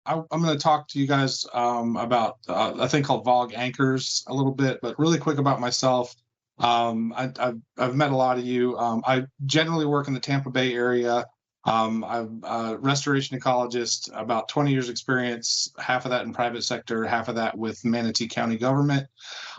I'm going to talk to you guys about a thing called VOG anchors a little bit, but really quick about myself. I've met a lot of you. I generally work in the Tampa Bay area. I'm a restoration ecologist, about 20 years experience, half of that in private sector, half of that with Manatee County government.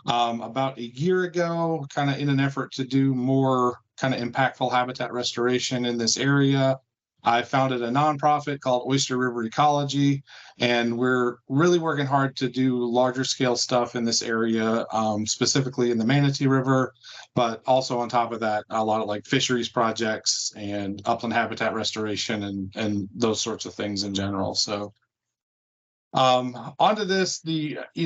About a year ago, kind of in an effort to do more kind of impactful habitat restoration in this area, I founded a nonprofit called Oyster River Ecology, and we're really working hard to do larger scale stuff in this area, specifically in the Manatee River, but also on top of that, a lot of like fisheries projects and upland habitat restoration and those sorts of things in general. So onto this,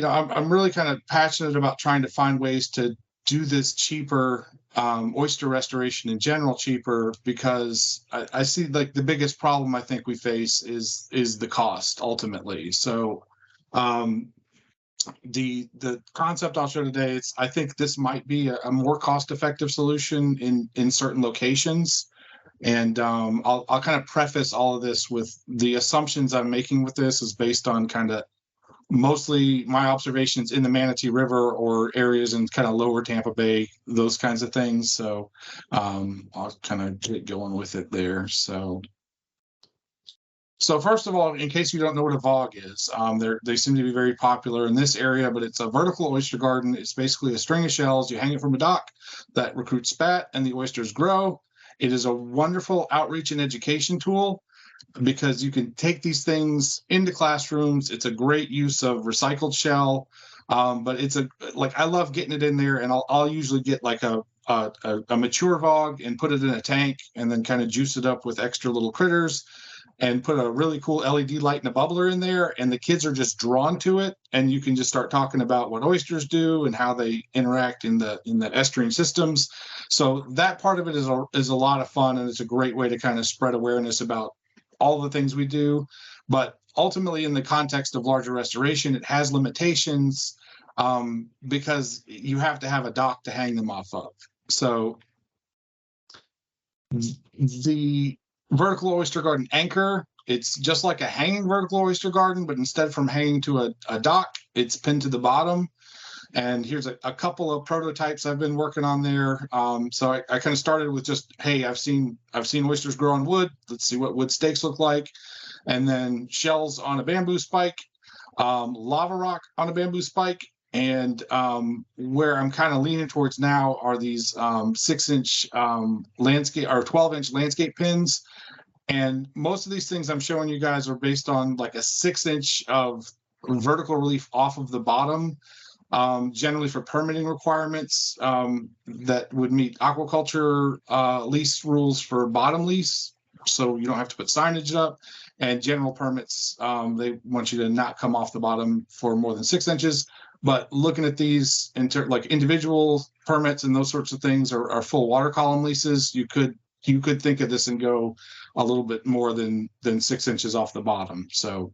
I'm really kind of passionate about trying to find ways to do this cheaper, oyster restoration in general cheaper, because I see like the biggest problem I think we face is the cost ultimately. So the concept I'll show today, I think this might be a more cost-effective solution in certain locations. And I'll kind of preface all of this with the assumptions I'm making with this is based on kind of mostly my observations in the Manatee River or areas in kind of lower Tampa Bay, those kinds of things. So I'll kind of get going with it there. So first of all, in case you don't know what a VOG is, they seem to be very popular in this area, but it's a vertical oyster garden. It's basically a string of shells. You hang it from a dock that recruits spat and the oysters grow. It is a wonderful outreach and education tool because you can take these things into classrooms. It's a great use of recycled shell, but I love getting it in there, and I'll usually get like a mature VOG and put it in a tank and then kind of juice it up with extra little critters and put a really cool LED light and a bubbler in there, and the kids are just drawn to it, and you can just start talking about what oysters do and how they interact in the estuarine systems. So that part of it is a lot of fun, and it's a great way to kind of spread awareness about all the things we do. But ultimately, in the context of larger restoration, it has limitations because you have to have a dock to hang them off of. So the vertical oyster garden anchor, it's just like a hanging vertical oyster garden, but instead from hanging to a dock, it's pinned to the bottom. And here's a couple of prototypes I've been working on there. So I kind of started with just, hey, I've seen oysters grow on wood. Let's see what wood stakes look like. And then shells on a bamboo spike, lava rock on a bamboo spike. And where I'm kind of leaning towards now are these 6-inch landscape or 12-inch landscape pins. And most of these things I'm showing you guys are based on like a 6-inch of vertical relief off of the bottom, generally for permitting requirements that would meet aquaculture lease rules for bottom lease. So you don't have to put signage up, and general permits, they want you to not come off the bottom for more than 6 inches. But looking at these like individual permits and those sorts of things are full water column leases. You could think of this and go a little bit more than 6 inches off the bottom. So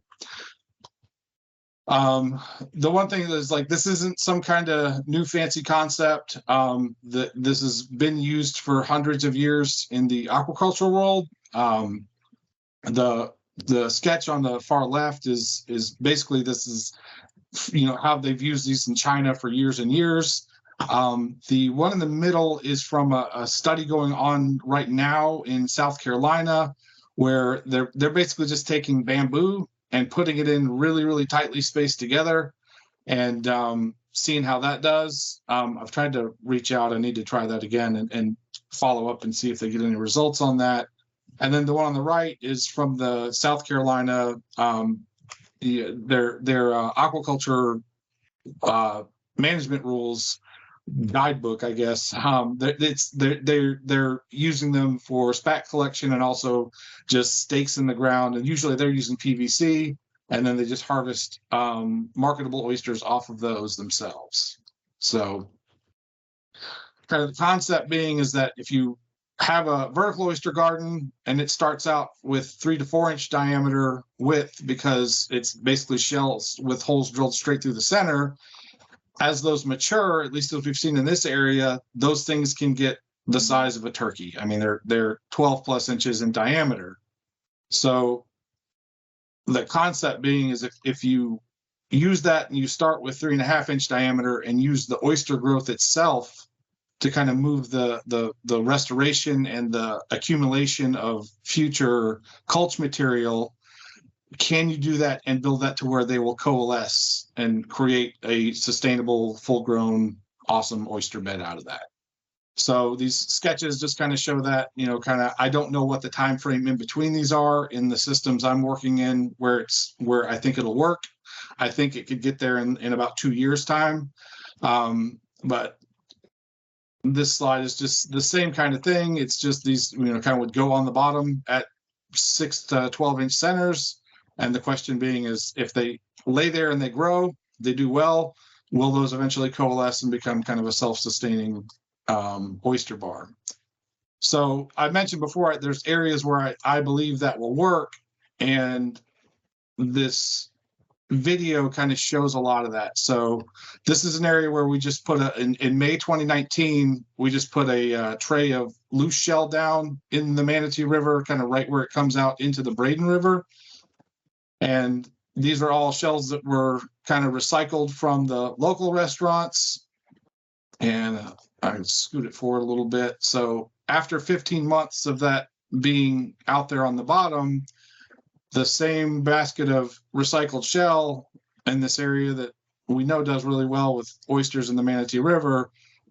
the one thing is, like, this isn't some kind of new fancy concept. This has been used for hundreds of years in the aquaculture world. The sketch on the far left is basically, this is how they've used these in China for years and years. The one in the middle is from a study going on right now in South Carolina, where they're basically just taking bamboo and putting it in really, really tightly spaced together and seeing how that does. I've tried to reach out. I need to try that again and follow up and see if they get any results on that. And then the one on the right is from the South Carolina, their aquaculture management rules guidebook, I guess. They're using them for spat collection and also just stakes in the ground, and usually they're using PVC, and then they just harvest marketable oysters off of those themselves. So kind of the concept being is that if you have a vertical oyster garden and it starts out with 3 to 4 inch diameter width, because it's basically shells with holes drilled straight through the center, as those mature, at least as we've seen in this area, those things can get the size of a turkey. I mean, they're 12 plus inches in diameter. So the concept being is if you use that and you start with 3.5-inch diameter and use the oyster growth itself to kind of move the restoration and the accumulation of future culture material, can you do that and build that to where they will coalesce and create a sustainable, full-grown, awesome oyster bed out of that? So these sketches just kind of show that, kind of, I don't know what the time frame in between these are in the systems I'm working in, where I think it'll work. I think it could get there in about 2 years' time. But this slide is just the same kind of thing. It's just these, kind of would go on the bottom at 6 to 12-inch centers. And the question being is, if they lay there and they grow, they do well, will those eventually coalesce and become kind of a self-sustaining oyster bar? So I mentioned before, there's areas where I believe that will work. And this video kind of shows a lot of that. So this is an area where we just put in May 2019, we just put a tray of loose shell down in the Manatee River, kind of right where it comes out into the Braden River. And these are all shells that were kind of recycled from the local restaurants. And I scoot it forward a little bit. So after 15 months of that being out there on the bottom, the same basket of recycled shell in this area that we know does really well with oysters in the Manatee River,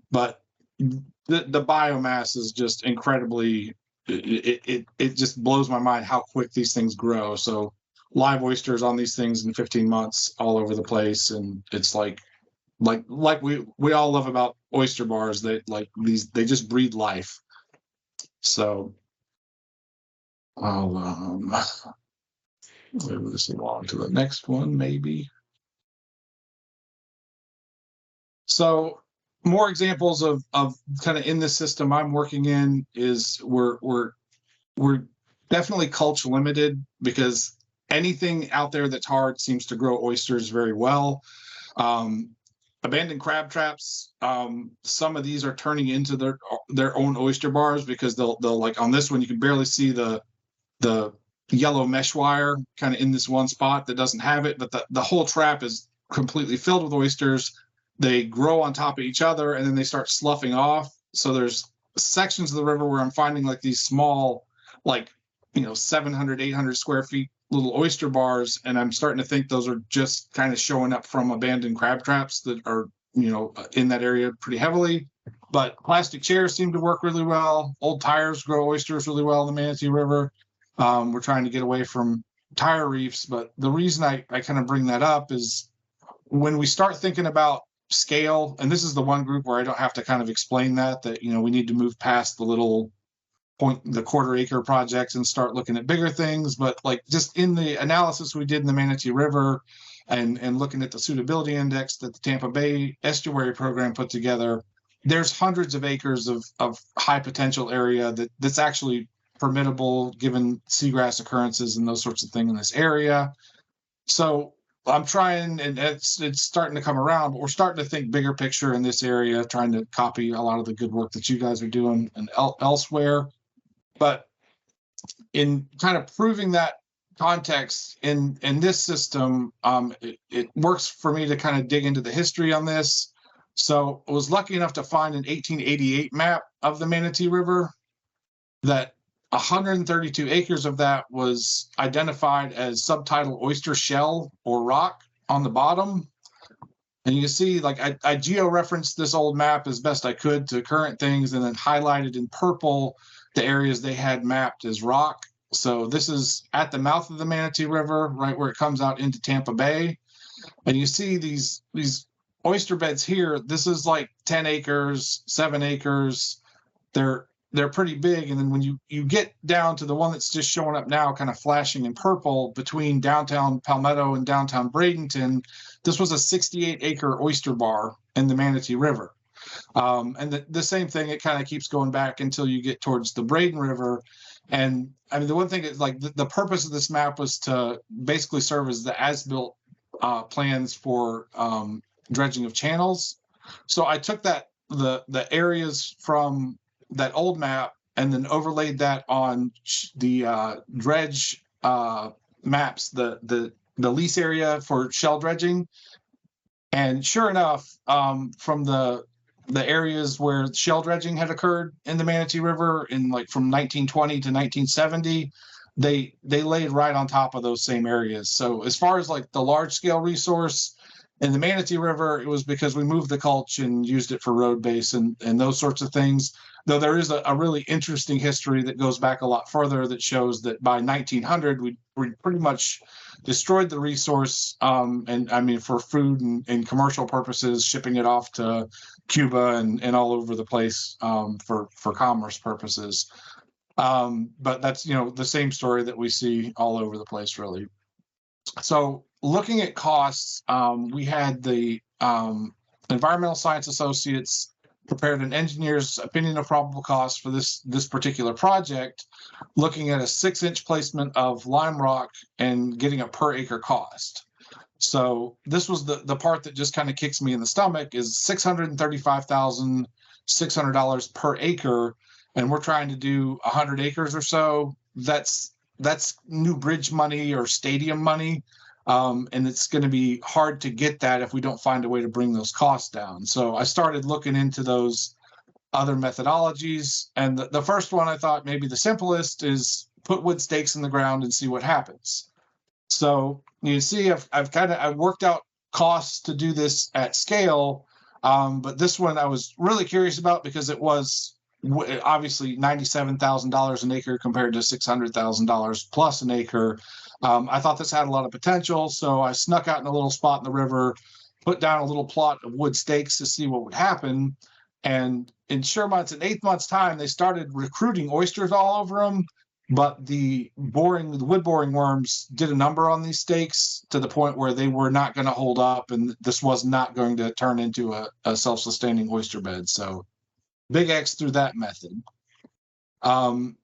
but the biomass is just incredibly, it just blows my mind how quick these things grow. So live oysters on these things in 15 months all over the place. And it's like we all love about oyster bars, they just breathe life. So I'll move this along to the next one, maybe. So more examples of kind of in the system I'm working in is we're definitely culture limited, because anything out there that's hard seems to grow oysters very well. Abandoned crab traps, some of these are turning into their own oyster bars, because they'll like on this one you can barely see the yellow mesh wire kind of in this one spot that doesn't have it, but the whole trap is completely filled with oysters. They grow on top of each other and then they start sloughing off. So there's sections of the river where I'm finding like these small, 700, 800 square feet little oyster bars, and I'm starting to think those are just kind of showing up from abandoned crab traps that are in that area pretty heavily. But plastic chairs seem to work really well. Old tires grow oysters really well in the Manatee River. We're trying to get away from tire reefs, but the reason I kind of bring that up is when we start thinking about scale, and this is the one group where I don't have to kind of explain that we need to move past the little the quarter-acre projects and start looking at bigger things. But just in the analysis we did in the Manatee River and looking at the suitability index that the Tampa Bay Estuary Program put together, there's hundreds of acres of high potential area that's actually permittable given seagrass occurrences and those sorts of things in this area. So I'm trying, and it's starting to come around, but we're starting to think bigger picture in this area, trying to copy a lot of the good work that you guys are doing and elsewhere. But in kind of proving that context in this system, it works for me to kind of dig into the history on this. So I was lucky enough to find an 1888 map of the Manatee River that 132 acres of that was identified as subtidal oyster shell or rock on the bottom. And you can see, I geo-referenced this old map as best I could to current things and then highlighted in purple the areas they had mapped as rock. So this is at the mouth of the Manatee River, right where it comes out into Tampa Bay. And you see these oyster beds here. This is 10 acres, 7 acres. They're pretty big. And then when you get down to the one that's just showing up now, kind of flashing in purple between downtown Palmetto and downtown Bradenton, this was a 68-acre oyster bar in the Manatee River. And the same thing, it kind of keeps going back until you get towards the Braden River. And I mean, the one thing is the purpose of this map was to basically serve as the as-built plans for dredging of channels. So I took the areas from that old map and then overlaid that on the dredge maps the lease area for shell dredging. And sure enough, from the areas where shell dredging had occurred in the Manatee River in like from 1920 to 1970, they laid right on top of those same areas. So as far as like the large scale resource in the Manatee River, it was because we moved the culch and used it for road base and those sorts of things. Though there is a really interesting history that goes back a lot further that shows that by 1900, we pretty much destroyed the resource, and I mean for food and commercial purposes, shipping it off to Cuba and all over the place for commerce purposes. But that's, you know, the same story that we see all over the place, really. So looking at costs, we had the environmental science associates prepared an engineer's opinion of probable cost for this particular project, looking at a 6-inch placement of lime rock and getting a per acre cost. So this was the part that just kind of kicks me in the stomach, is $635,600 per acre, and we're trying to do 100 acres or so. That's new bridge money or stadium money. And it's going to be hard to get that if we don't find a way to bring those costs down. So I started looking into those other methodologies. And the first one I thought maybe the simplest is put wood stakes in the ground and see what happens. So you see, I've worked out costs to do this at scale. But this one I was really curious about because it was obviously $97,000 an acre compared to $600,000 plus an acre. I thought this had a lot of potential, so I snuck out in a little spot in the river, put down a little plot of wood stakes to see what would happen. And in sure months, in 8 months' time, they started recruiting oysters all over them. But the wood boring worms did a number on these stakes to the point where they were not going to hold up, and this was not going to turn into a self-sustaining oyster bed. So big X through that method.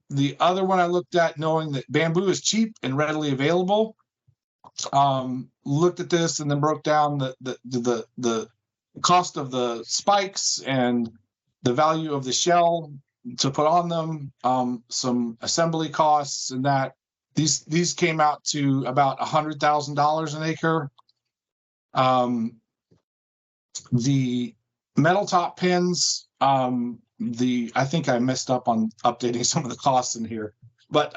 The other one I looked at, knowing that bamboo is cheap and readily available, looked at this and then broke down the cost of the spikes and the value of the shell to put on them, some assembly costs, and that these came out to about $100,000 an acre. The metal top pins, I think I messed up on updating some of the costs in here, but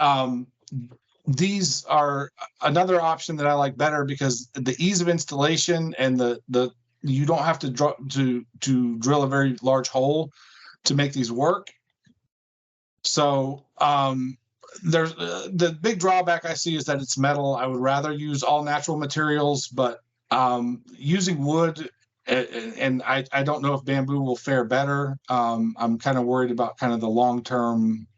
these are another option that I like better because the ease of installation and the you don't have to drill a very large hole to make these work. So there's the big drawback I see is that it's metal. I would rather use all natural materials, but using wood, and I don't know if bamboo will fare better. I'm kind of worried about kind of the long term,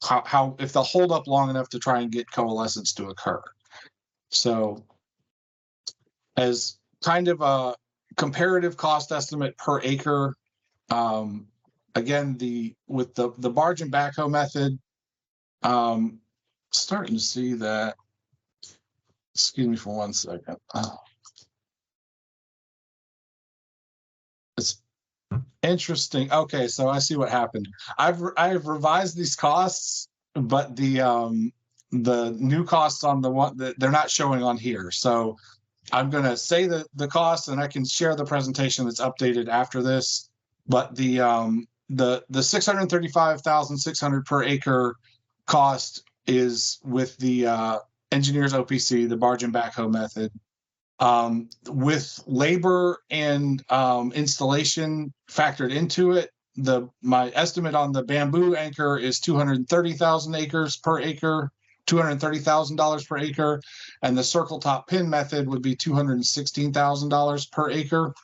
how if they'll hold up long enough to try and get coalescence to occur. So as kind of a comparative cost estimate per acre, again, with the barge and backhoe method, starting to see that. Excuse me for 1 second. It's interesting. Okay, so I see what happened. I've revised these costs, but the new costs on the one that they're not showing on here. So I'm going to say the costs, and I can share the presentation that's updated after this. But the $635,600 per acre cost is with the engineer's OPC, the barge and backhoe method. With labor and installation factored into it, my estimate on the bamboo anchor is $230,000 per acre, $230,000 per acre, and the circle top pin method would be $216,000 per acre.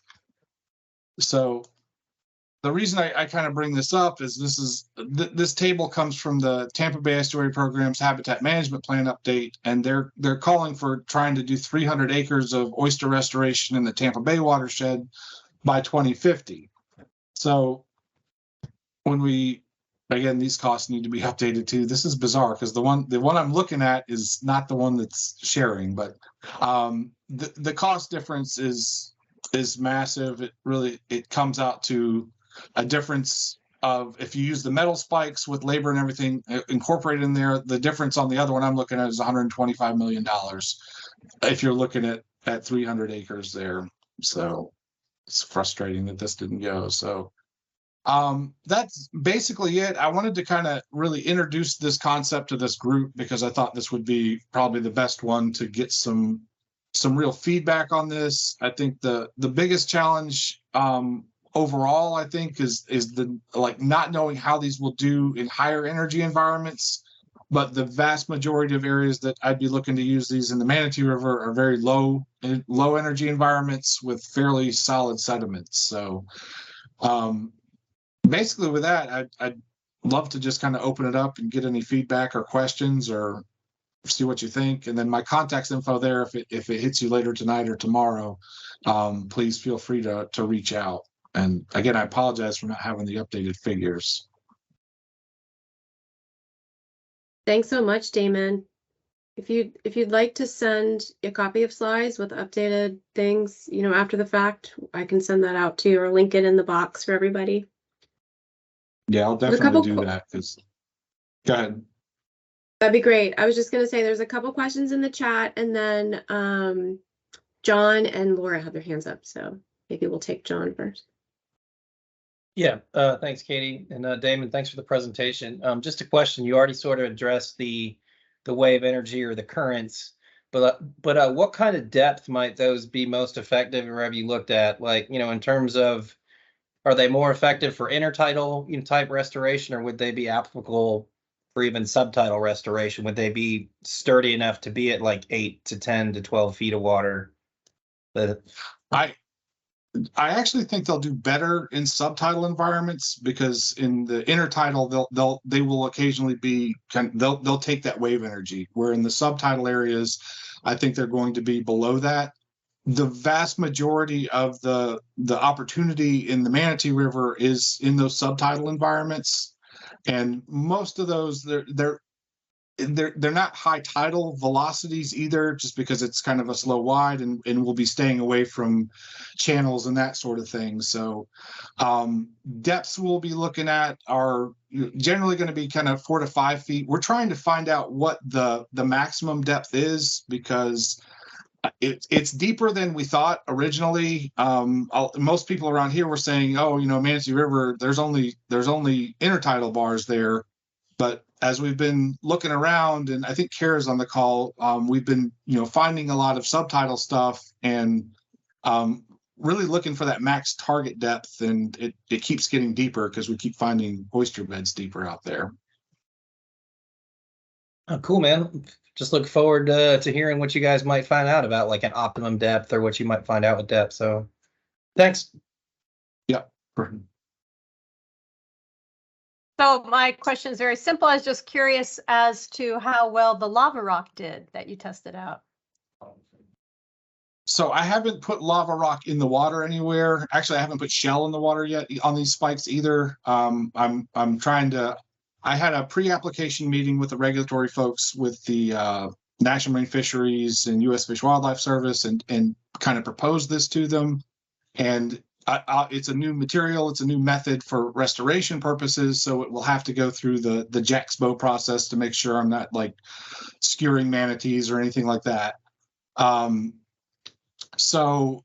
So the reason I kind of bring this up is this table comes from the Tampa Bay Estuary Program's Habitat Management Plan update, and they're calling for trying to do 300 acres of oyster restoration in the Tampa Bay watershed by 2050. So again, these costs need to be updated too. This is bizarre because the one I'm looking at is not the one that's sharing, but the cost difference is massive. It comes out to a difference of if you use the metal spikes with labor and everything incorporated in there, the difference on the other one I'm looking at is $125 million if you're looking at 300 acres there. So it's frustrating that this didn't go. So that's basically it. I wanted to kind of really introduce this concept to this group because I thought this would be probably the best one to get some real feedback on this. I think the biggest challenge overall, I think, is the not knowing how these will do in higher energy environments. But the vast majority of areas that I'd be looking to use these in the Manatee River are very low energy environments with fairly solid sediments. So basically with that, I'd love to just kind of open it up and get any feedback or questions or see what you think. And then my contact info there, if it hits you later tonight or tomorrow, please feel free to reach out. And again, I apologize for not having the updated figures. Thanks so much, Damon. If you'd like to send a copy of slides with updated things, after the fact, I can send that out to you or link it in the box for everybody. Yeah, I'll definitely do that. Go ahead. That'd be great. I was just going to say there's a couple questions in the chat, and then John and Laura have their hands up. So maybe we'll take John first. Yeah, thanks, Katie. And Damon, thanks for the presentation. Just a question. You already sort of addressed the wave energy or the currents, but what kind of depth might those be most effective, or have you looked at, in terms of, are they more effective for intertidal type restoration, or would they be applicable for even subtidal restoration? Would they be sturdy enough to be at 8 to 10 to 12 feet of water? I actually think they'll do better in subtidal environments because in the intertidal they will occasionally be they'll take that wave energy, where in the subtidal areas I think they're going to be below that. The vast majority of the opportunity in the Manatee River is in those subtidal environments, and most of those they're not high tidal velocities either, just because it's kind of a slow wide and we'll be staying away from channels and that sort of thing. So depths we'll be looking at are generally going to be kind of 4 to 5 feet. We're trying to find out what the maximum depth is, because it's deeper than we thought originally. Most people around here were saying, oh, Manatee River, there's only intertidal bars there. But as we've been looking around, and I think Kara's on the call, we've been, finding a lot of subtidal stuff and really looking for that max target depth. And it keeps getting deeper because we keep finding oyster beds deeper out there. Oh, cool, man. Just look forward to hearing what you guys might find out about an optimum depth, or what you might find out with depth. So thanks. Yeah. So my question is very simple. I was just curious as to how well the lava rock did that you tested out. So I haven't put lava rock in the water anywhere. Actually, I haven't put shell in the water yet on these spikes either. I'm trying to. I had a pre-application meeting with the regulatory folks with the National Marine Fisheries and U.S. Fish and Wildlife Service, and kind of proposed this to them. And it's a new material, it's a new method for restoration purposes, so it will have to go through the JAXBO process to make sure I'm not skewering manatees or anything like that. So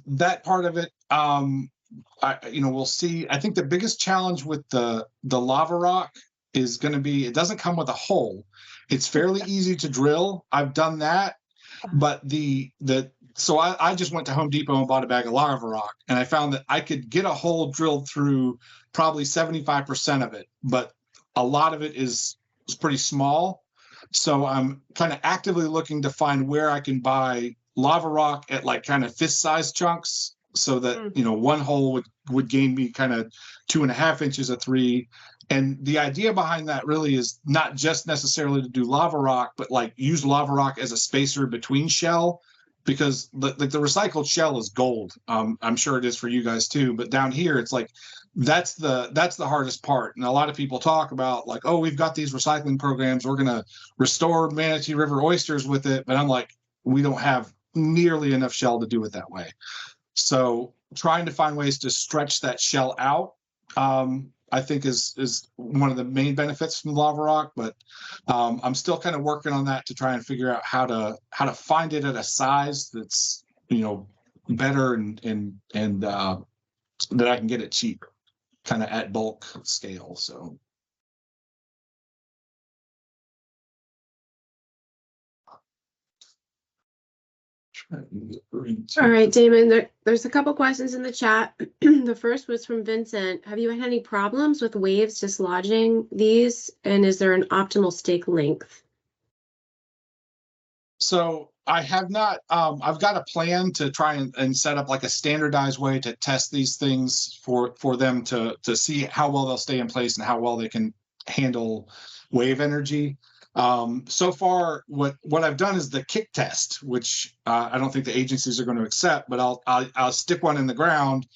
that part of it, we'll see. I think the biggest challenge with the lava rock is going to be, it doesn't come with a hole. It's fairly easy to drill. I've done that, but so I just went to Home Depot and bought a bag of lava rock, and I found that I could get a hole drilled through probably 75% of it, but a lot of it is pretty small. So I'm kind of actively looking to find where I can buy lava rock at kind of fist-sized chunks, so that one hole would gain me kind of 2.5 inches of 3. And the idea behind that really is not just necessarily to do lava rock, but use lava rock as a spacer between shell. Because the recycled shell is gold. I'm sure it is for you guys too. But down here, it's that's the hardest part. And a lot of people talk about oh, we've got these recycling programs, we're going to restore Manatee River oysters with it. But I'm we don't have nearly enough shell to do it that way. So trying to find ways to stretch that shell out I think is one of the main benefits from lava rock, but I'm still kind of working on that to try and figure out how to find it at a size that's, you know, better and that I can get it cheap, kind of at bulk scale. So. All right, Damon, there's a couple questions in the chat. The first was from Vincent. Have you had any problems with waves dislodging these? And is there an optimal stake length? So I have not, I've got a plan to try and set up like a standardized way to test these things for them to see how well they'll stay in place and how well they can handle wave energy. So far, what I've done is the kick test, which I don't think the agencies are going to accept, but I'll stick one in the ground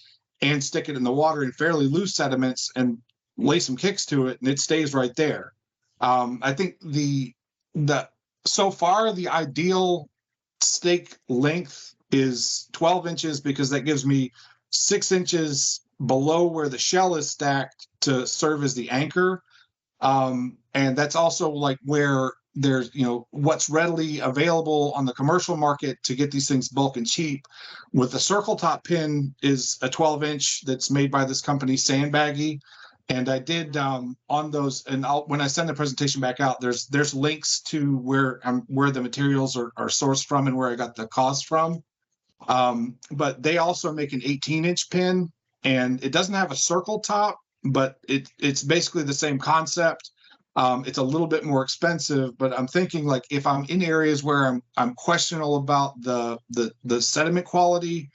and stick it in the water in fairly loose sediments and lay some kicks to it, and it stays right there. I think so far the ideal stake length is 12 inches because that gives me 6 inches below where the shell is stacked to serve as the anchor. And that's also like where there's, you know, what's readily available on the commercial market to get these things bulk and cheap. With the circle top pin is a 12-inch that's made by this company Sandbaggy. And I did on those, and when I send the presentation back out, there's links to where the materials are sourced from and where I got the cost from. But they also make an 18-inch pin, and it doesn't have a circle top, but it's basically the same concept. It's a little bit more expensive, but I'm thinking like if I'm in areas where I'm questionable about the sediment quality,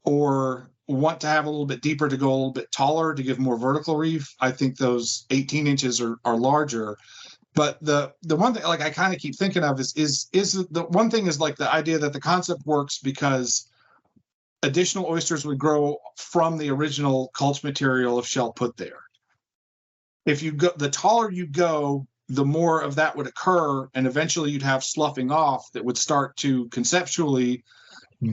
or want to have a little bit deeper to go a little bit taller to give more vertical reef, I think those 18 inches are larger. But the one thing like I kind of keep thinking of is the one thing is like the idea that the concept works because additional oysters would grow from the original culch material if shell put there. If you go, the taller you go, the more of that would occur, and eventually you'd have sloughing off that would start to conceptually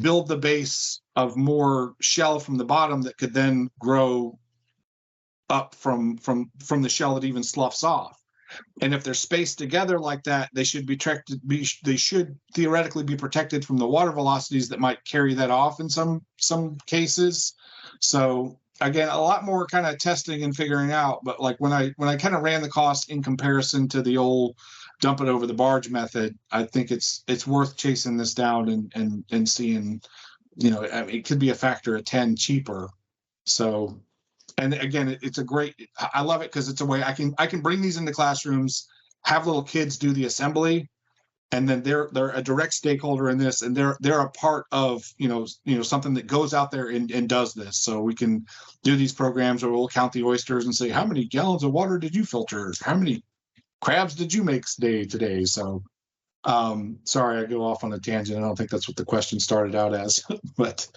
build the base of more shell from the bottom that could then grow up from the shell that even sloughs off. And if they're spaced together like that, they should they should theoretically be protected from the water velocities that might carry that off in some cases. So again, a lot more kind of testing and figuring out, but like when I kind of ran the cost in comparison to the old dump it over the barge method, I think it's worth chasing this down and seeing, you know, I mean, it could be a factor of 10 cheaper. So, and again, it's a great, I love it because it's a way I can bring these into classrooms, have little kids do the assembly, and then they're a direct stakeholder in this, and they're a part of, you know, something that goes out there and does this. So we can do these programs where we'll count the oysters and say, how many gallons of water did you filter? How many crabs did you make today? So sorry, I go off on a tangent. I don't think that's what the question started out as, but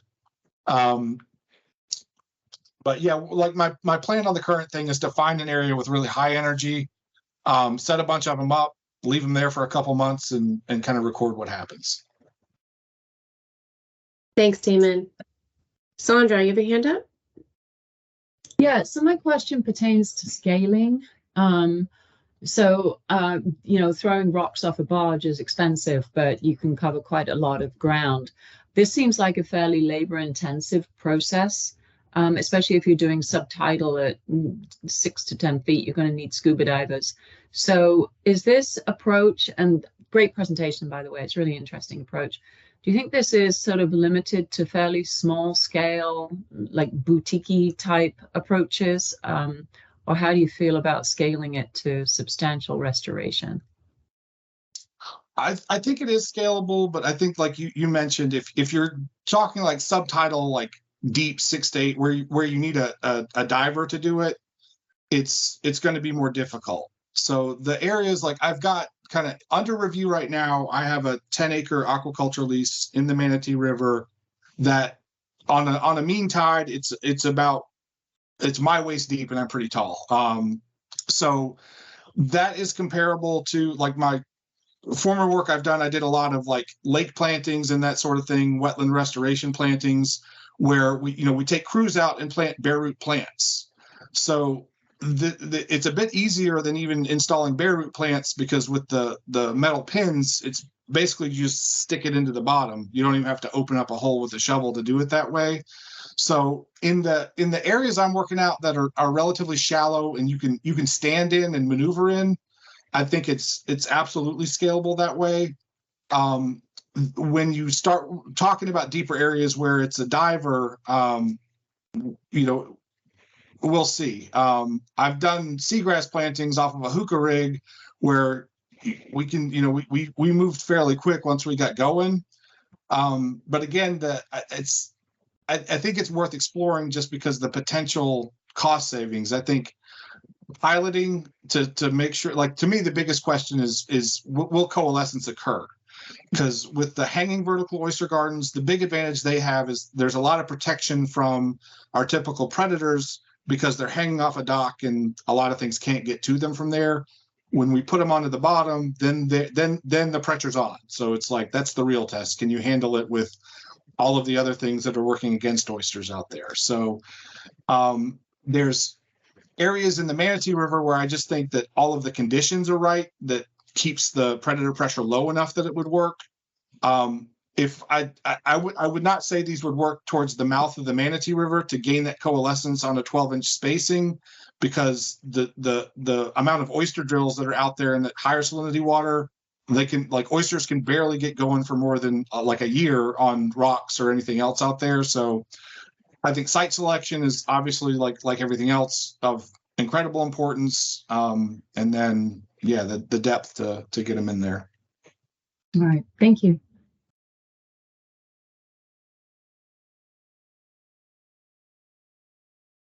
yeah, like my plan on the current thing is to find an area with really high energy, set a bunch of them up, leave them there for a couple months and kind of record what happens. Thanks, Damon. Sandra, you have a hand up? Yeah, so my question pertains to scaling. You know, throwing rocks off a barge is expensive, but you can cover quite a lot of ground. This seems like a fairly labor-intensive process, especially if you're doing subtidal at 6 to 10 feet, you're going to need scuba divers. So is this approach, and great presentation, by the way, it's a really interesting approach. Do you think this is sort of limited to fairly small scale, like boutique-y type approaches? Or how do you feel about scaling it to substantial restoration? I think it is scalable, but I think like you mentioned, if you're talking like subtidal, like deep 6 to 8, where you need a diver to do it, it's going to be more difficult. So the areas like I've got kind of under review right now, I have a 10-acre aquaculture lease in the Manatee River that on a mean tide, it's my waist deep and I'm pretty tall. So that is comparable to like my former work I've done. I did a lot of like lake plantings and that sort of thing, wetland restoration plantings, where we take crews out and plant bare root plants. So it's a bit easier than even installing bare root plants, because with the metal pins, it's basically you just stick it into the bottom. You don't even have to open up a hole with a shovel to do it that way. So in the areas I'm working out that are relatively shallow and you can stand in and maneuver in, I think it's absolutely scalable that way. When you start talking about deeper areas where it's a diver, you know, we'll see. I've done seagrass plantings off of a hookah rig where we can, you know, we moved fairly quick once we got going. But again, I think it's worth exploring just because the potential cost savings. I think piloting to make sure, like, to me, the biggest question is will coalescence occur? Because with the hanging vertical oyster gardens, the big advantage they have is there's a lot of protection from our typical predators because they're hanging off a dock and a lot of things can't get to them from there. When we put them onto the bottom, then the pressure's on. So it's like, that's the real test. Can you handle it with all of the other things that are working against oysters out there? So there's areas in the Manatee River where I just think that all of the conditions are right that keeps the predator pressure low enough that it would work. If I would not say these would work towards the mouth of the Manatee River to gain that coalescence on a 12-inch spacing, because the amount of oyster drills that are out there in that higher salinity water, they can, like, oysters can barely get going for more than like a year on rocks or anything else out there. So I think site selection is obviously, like everything else, of incredible importance. And then, yeah, the depth to get them in there. All right, thank you.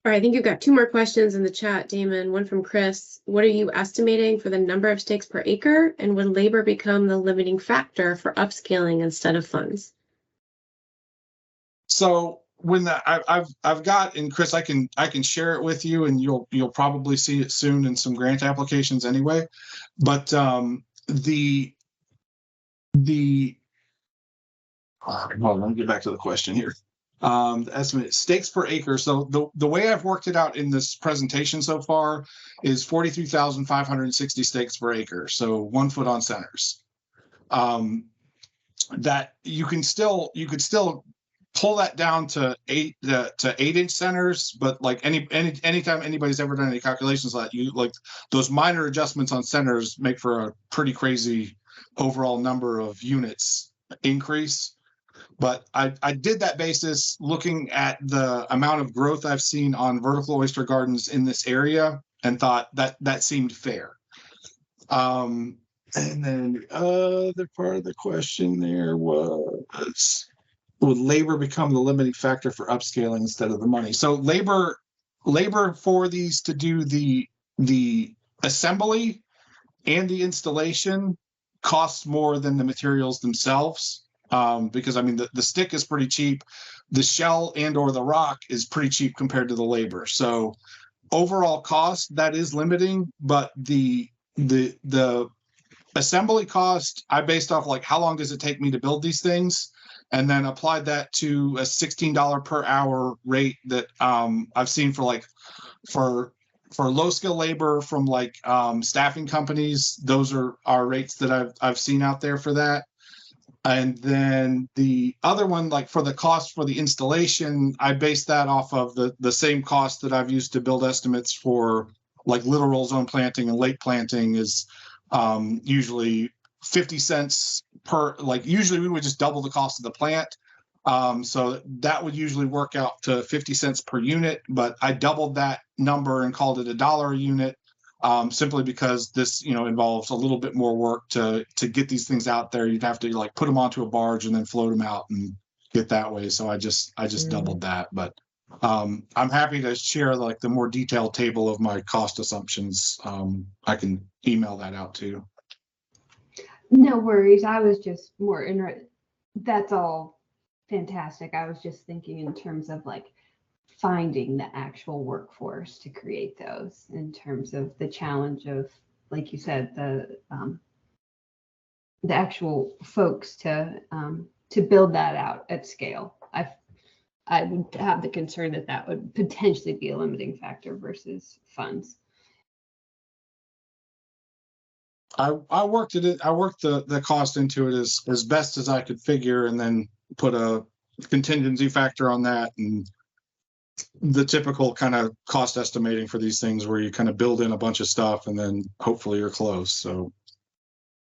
All right, I think you've got two more questions in the chat, Damon. One from Chris. What are you estimating for the number of stakes per acre, and would labor become the limiting factor for upscaling instead of funds? So when I've got, and Chris, I can share it with you, and you'll probably see it soon in some grant applications anyway. But the hold on, let me get back to the question here. The estimate stakes per acre. So the way I've worked it out in this presentation so far is 43,560 stakes per acre. So 1 foot on centers. That you could still pull that down to 8-inch centers, but like anytime anybody's ever done any calculations like you, like, those minor adjustments on centers make for a pretty crazy overall number of units increase. But I did that basis looking at the amount of growth I've seen on vertical oyster gardens in this area and thought that seemed fair. And then the other part of the question there was, would labor become the limiting factor for upscaling instead of the money? So labor for these to do the assembly and the installation costs more than the materials themselves. Because I mean, the stick is pretty cheap, the shell and or the rock is pretty cheap compared to the labor. So overall cost, that is limiting, but the assembly cost I based off like how long does it take me to build these things, and then applied that to a $16 per hour rate that I've seen for low skill labor from like staffing companies. Those are rates that I've seen out there for that. And then the other one, like for the cost for the installation, I based that off of the same cost that I've used to build estimates for like littoral zone planting and lake planting is usually 50 cents per, like usually we would just double the cost of the plant. So that would usually work out to 50 cents per unit, but I doubled that number and called it $1 a unit. Simply because this, involves a little bit more work to get these things out there. You'd have to like put them onto a barge and then float them out and get that way. So I just doubled that. But I'm happy to share like the more detailed table of my cost assumptions. I can email that out to you. No worries. I was just more interested. That's all fantastic. I was just thinking in terms of like finding the actual workforce to create those, in terms of the challenge of, like you said, the actual folks to build that out at scale. I would have the concern that would potentially be a limiting factor versus funds. I worked it. I worked the cost into it as best as I could figure, and then put a contingency factor on that, and the typical kind of cost estimating for these things, where you kind of build in a bunch of stuff and then hopefully you're close. So,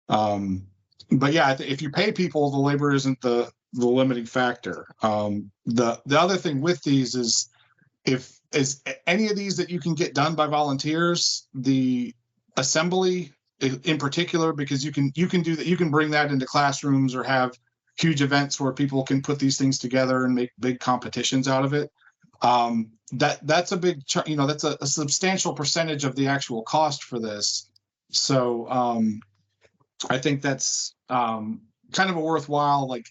but yeah, if you pay people, the labor isn't the limiting factor. The other thing with these is, if is any of these that you can get done by volunteers, the assembly in particular, because you can do that, you can bring that into classrooms or have huge events where people can put these things together and make big competitions out of it. That's a big, that's a substantial percentage of the actual cost for this. So I think that's kind of a worthwhile, like,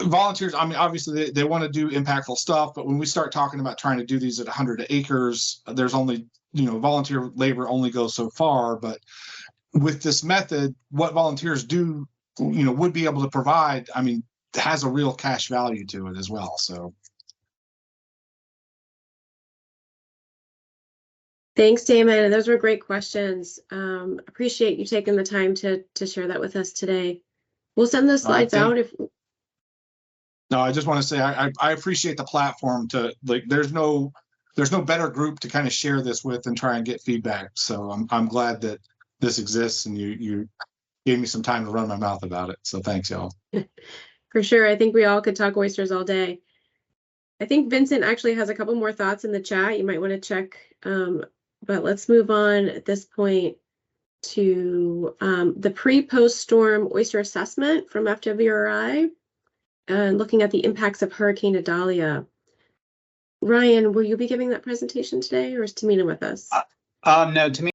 volunteers. I mean, obviously they want to do impactful stuff, but when we start talking about trying to do these at 100 acres, there's only, volunteer labor only goes so far. But with this method, what volunteers do, would be able to provide, I mean, has a real cash value to it as well. So. Thanks, Damon. Those were great questions. Appreciate you taking the time to share that with us today. We'll send those slides out if. No, I just want to say I appreciate the platform to, like, there's no better group to kind of share this with and try and get feedback. So I'm glad that this exists, and you gave me some time to run my mouth about it. So thanks, y'all. For sure. I think we all could talk oysters all day. I think Vincent actually has a couple more thoughts in the chat. You might want to check. But let's move on at this point to the pre-post storm oyster assessment from FWRI, and looking at the impacts of Hurricane Idalia. Ryan, will you be giving that presentation today, or is Tamina with us? No, Tamina